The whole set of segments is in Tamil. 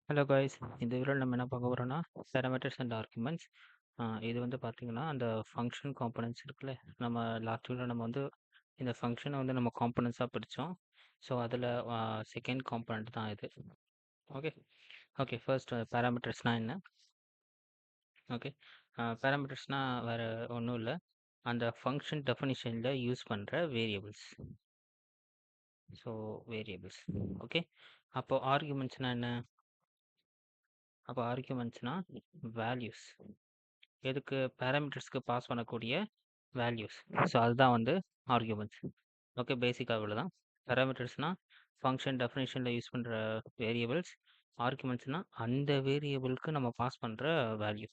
ஹலோ காய்ஸ், இந்த வீடியோவில் நம்ம என்ன பார்க்க போகிறோம்னா பேராமீட்டர்ஸ் அண்ட் ஆர்குமெண்ட்ஸ். இது வந்து பார்த்தீங்கன்னா அந்த ஃபங்க்ஷன் காம்பனன்ட்ஸ் இருக்குல்ல. நம்ம லாஸ்ட் வீடியோவில் நம்ம வந்து இந்த ஃபங்க்ஷனை வந்து நம்ம காம்பனன்ட்ஸாக பிரித்தோம். ஸோ அதில் செகண்ட் காம்பனண்ட் தான் இது. ஓகே ஓகே ஃபர்ஸ்ட் பேராமீட்டர்ஸ்னால் என்ன? ஓகே, பேராமீட்டர்ஸ்னால் வேறு ஒன்றும் இல்லை, அந்த ஃபங்க்ஷன் டெஃபினிஷனில் யூஸ் பண்ணுற வேரியபிள்ஸ். So variables. ஓகே, அப்போது ஆர்குமெண்ட்ஸ்னால் என்ன? அப்போ ஆர்குமெண்ட்ஸ்னால் வேல்யூஸ், எதுக்கு பேராமீட்டர்ஸ்க்கு பாஸ் பண்ணக்கூடிய வேல்யூஸ். ஸோ அதுதான் வந்து ஆர்குமெண்ட்ஸ். ஓகே, பேசிக்காக இவ்வளோ தான். பேராமீட்டர்ஸ்னால் ஃபங்க்ஷன் டெஃபினேஷனில் யூஸ் பண்ணுற வேரியபிள்ஸ். ஆர்குமெண்ட்ஸ்னால் அந்த வேரியபிளுக்கு நம்ம பாஸ் பண்ணுற வேல்யூ.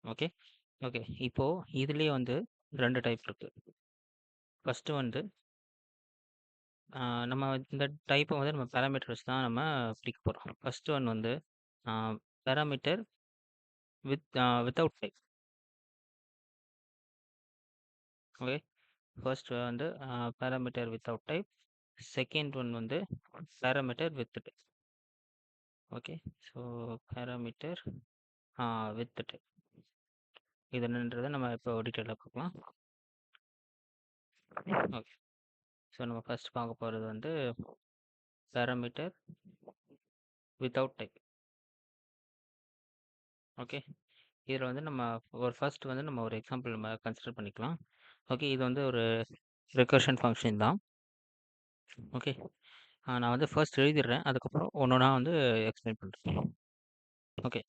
ஓகே ஓகே இப்போது இதுலேயே வந்து ரெண்டு டைப் இருக்குது. ஃபஸ்ட்டு வந்து நம்ம இந்த டைப்பை வந்து நம்ம பேராமீட்டர்ஸ் தான் நம்ம பிடிக்க போகிறோம். ஃபஸ்ட்டு ஒன் வந்து parameter without type. Okay, first வந்து parameter without type, second one வந்து parameter with type. Okay, so parameter with type இது என்னன்றதை நம்ம இப்போ டீட்டெயிலாக பார்க்கலாம். ஓகே, ஸோ நம்ம ஃபர்ஸ்ட் பார்க்க போகிறது வந்து பேராமீட்டர் வித்தவுட் டைப். ஓகே, இதில் வந்து நம்ம ஒரு ஃபர்ஸ்ட் வந்து நம்ம ஒரு எக்ஸாம்பிள் நம்ம கன்சிடர் பண்ணிக்கலாம். ஓகே, இது வந்து ஒரு ரெக்கர்ஷன் ஃபங்க்ஷன் தான். ஓகே, நான் வந்து ஃபர்ஸ்ட் எழுதிடுறேன், அதுக்கப்புறம் ஒன்றா வந்து எக்ஸ்பிளைன் பண்ணுறேன். ஓகே,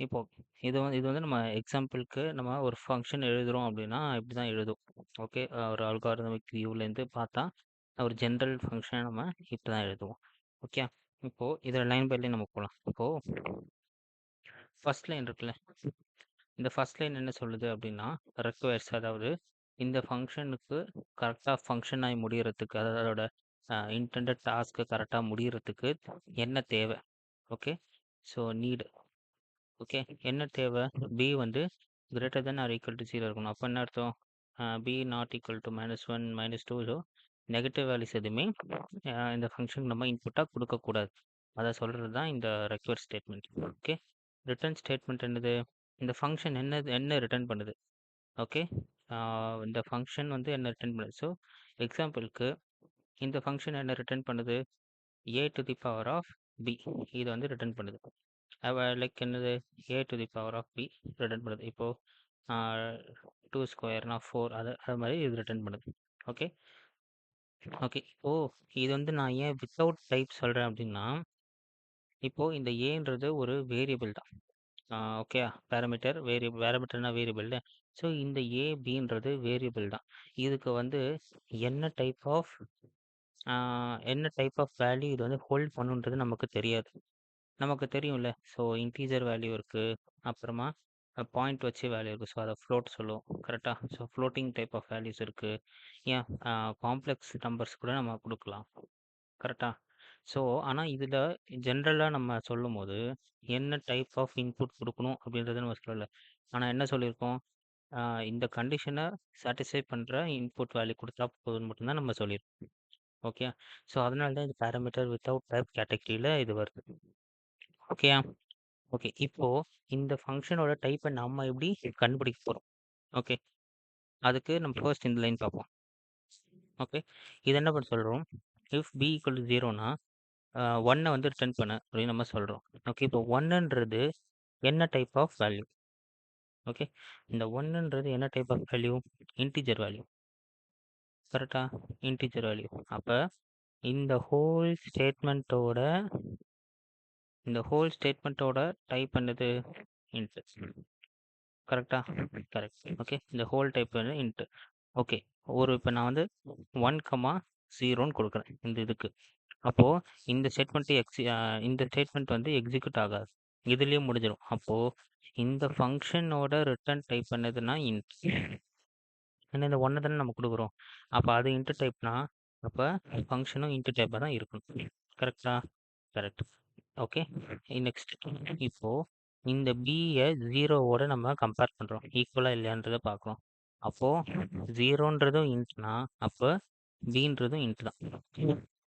இப்போ இது வந்து நம்ம எக்ஸாம்பிளுக்கு நம்ம ஒரு ஃபங்க்ஷன் எழுதுகிறோம் அப்படின்னா இப்படி தான் எழுதும். ஓகே, ஒரு அல்காரிதமிக் வியூலேருந்து பார்த்தா ஒரு ஜென்ரல் ஃபங்க்ஷனை நம்ம இப்படி தான் எழுதுவோம். ஓகே, இப்போது இதில் லைன் பை லைன் நம்ம போகலாம். இப்போது ஃபர்ஸ்ட் லைன் இருக்குல்ல, இந்த ஃபர்ஸ்ட் லைன் என்ன சொல்லுது அப்படின்னா ரெக்வயர்ஸ், அதாவது இந்த ஃபங்க்ஷனுக்கு கரெக்டாக ஃபங்க்ஷன் ஆகி முடிகிறதுக்கு, அதாவது அதோட இன்டெண்டட் டாஸ்க்கு கரெக்டாக முடிகிறதுக்கு என்ன தேவை. Okay, so need. ஓகே, என்ன தேவை? பி வந்து greater than or equal to 0 இருக்கணும். அப்போ என்ன அர்த்தம்? B not equal to -1 -2. So negative values எதுவுமே இந்த ஃபங்க்ஷனுக்கு நம்ம இன்புட்டாக கொடுக்கக்கூடாது. அதை சொல்கிறது தான் இந்த require statement. Okay, return statement என்னது? இந்த ஃபங்க்ஷன் என்ன ரிட்டர்ன் பண்ணுது? ஓகே, இந்த ஃபங்க்ஷன் வந்து என்ன ரிட்டர்ன் பண்ணுது? ஸோ எக்ஸாம்பிளுக்கு இந்த ஃபங்க்ஷன் என்ன ரிட்டர்ன் பண்ணுது? a to the power of b இது வந்து ரிட்டர்ன் பண்ணுது. லைக் என்னது? a to the power of b return பண்ணுது. இப்போது 2 ஸ்கொயர்னா 4, அது மாதிரி இது ரிட்டர்ன் பண்ணுது. ஓகே ஓகே இப்போது இது வந்து நான் ஏன் வித்தவுட் டைப் சொல்கிறேன் அப்படின்னா, இப்போது இந்த ஏன்றது ஒரு வேரியபிள் தான். Okay, பேராமீட்டர்னா variable. ஸோ இந்த ஏ பின்றது வேரியபிள் தான். இதுக்கு வந்து என்ன டைப் ஆஃப் வேல்யூ இது வந்து ஹோல்ட் பண்ணுன்றது நமக்கு தெரியாது. நமக்கு தெரியும்ல. ஸோ இன்டீஜர் வேல்யூ இருக்குது, அப்புறமா பாயிண்ட் வச்சு வேல்யூ இருக்குது. ஸோ அதை ஃப்ளோட் சொல்லுவோம், கரெக்டாக? So floating type of values இருக்குது. ஏன் காம்ப்ளெக்ஸ் நம்பர்ஸ் கூட நம்ம கொடுக்கலாம், கரெக்டாக? ஸோ ஆனால் இதில் ஜென்ரலாக நம்ம சொல்லும் போது என்ன டைப் ஆஃப் இன்புட் கொடுக்கணும் அப்படின்றத நம்ம சொல்லலை. ஆனால் என்ன சொல்லியிருக்கோம்? இந்த கண்டிஷனை சாட்டிஸ்ஃபை பண்ணுற இன்புட் வேல்யூ கொடுத்தா போதும்னு மட்டும்தான் நம்ம சொல்லியிருக்கோம். ஓகே, ஸோ அதனால தான் இந்த பேராமீட்டர் வித்தவுட் டைப் கேட்டகரியில் இது வருது. ஓகேயா? ஓகே, இப்போது இந்த ஃபங்க்ஷனோட டைப்பை நம்ம எப்படி கண்டுபிடிக்க போகிறோம்? ஓகே, அதுக்கு நம்ம ஃபர்ஸ்ட் இந்த லைன் பார்ப்போம். ஓகே, இது என்ன பண்ண சொல்கிறோம்? இஃப் பி ஈக்குவல் டு 0னா 1 வந்து ரிட்டர்ன் பண்ண அப்படின்னு நம்ம சொல்கிறோம். ஓகே, இப்போ 1ன்றது என்ன டைப் ஆஃப் வேல்யூ? ஓகே, இந்த 1ன்றது என்ன type of value? Integer value, கரெக்டாக? Integer value. அப்போ இந்த ஹோல் ஸ்டேட்மெண்ட்டோட டைப் என்னது? இன்ட், கரெக்டாக? கரெக்ட். ஓகே, இந்த ஹோல் டைப் வந்து இன்ட். ஓகே, இப்போ நான் வந்து 1,0ன்னு கொடுக்குறேன் இந்த இதுக்கு. அப்போது இந்த ஸ்டேட்மெண்ட் வந்து எக்ஸிக்யூட் ஆகாது, இதுலேயே முடிஞ்சிடும். அப்போது இந்த ஃபங்க்ஷனோட ரிட்டர்ன் டைப் என்னதுன்னா இன்ட். ஏன்னா இந்த 1 தானே நம்ம கொடுக்குறோம், அப்போ அது இன்ட் டைப்னா அப்போ ஃபங்க்ஷனும் இன்ட் டைப்பாக தான் இருக்கணும், கரெக்டா? கரெக்ட். Okay, next. இப்போது இந்த பியை 0வோட நம்ம கம்பேர் பண்ணுறோம், ஈக்குவலாக இல்லையான்றதை பார்க்குறோம். அப்போது 0ன்றதும் இன்ட்னா அப்போ பின்றதும் இன்ட் தான்,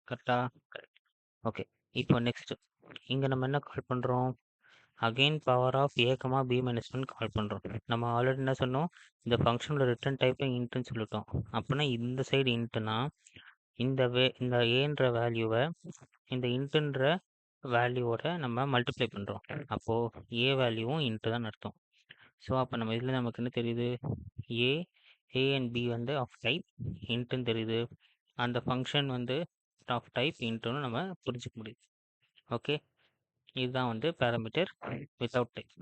கரெக்டா? கரெக்ட். ஓகே, இப்போ நெக்ஸ்ட் இங்கே நம்ம என்ன கால் பண்ணுறோம்? Again power of A comma B minus one call பண்ணுறோம். நம்ம ஆல்ரெடி என்ன சொன்னோம்? இந்த ஃபங்க்ஷனோட ரிட்டர்ன் டைப்பை இன்ட்டுன்னு சொல்லிட்டோம். அப்படின்னா இந்த சைடு இன்ட்டுனா இந்த ஏன்ற வேல்யூவை இந்த இன்ட்டுன்ற வேல்யூவோட நம்ம மல்டிப்ளை பண்ணுறோம். அப்போது ஏ வேல்யூவும் இன்ட்டு தான் அர்த்தம். ஸோ அப்போ நம்ம இதில் நமக்கு என்ன தெரியுது? ஏ அண்ட் பி வந்து ஆஃப் டைப் இன்ட்டுன்னு தெரியுது. அந்த ஃபங்க்ஷன் வந்து ஆஃப் டைப் இன்ட்டுன்னு நம்ம புரிஞ்சுக்க முடியுது. ஓகே, இதுதான் வந்து பேராமீட்டர் வித்தவுட் டைப்.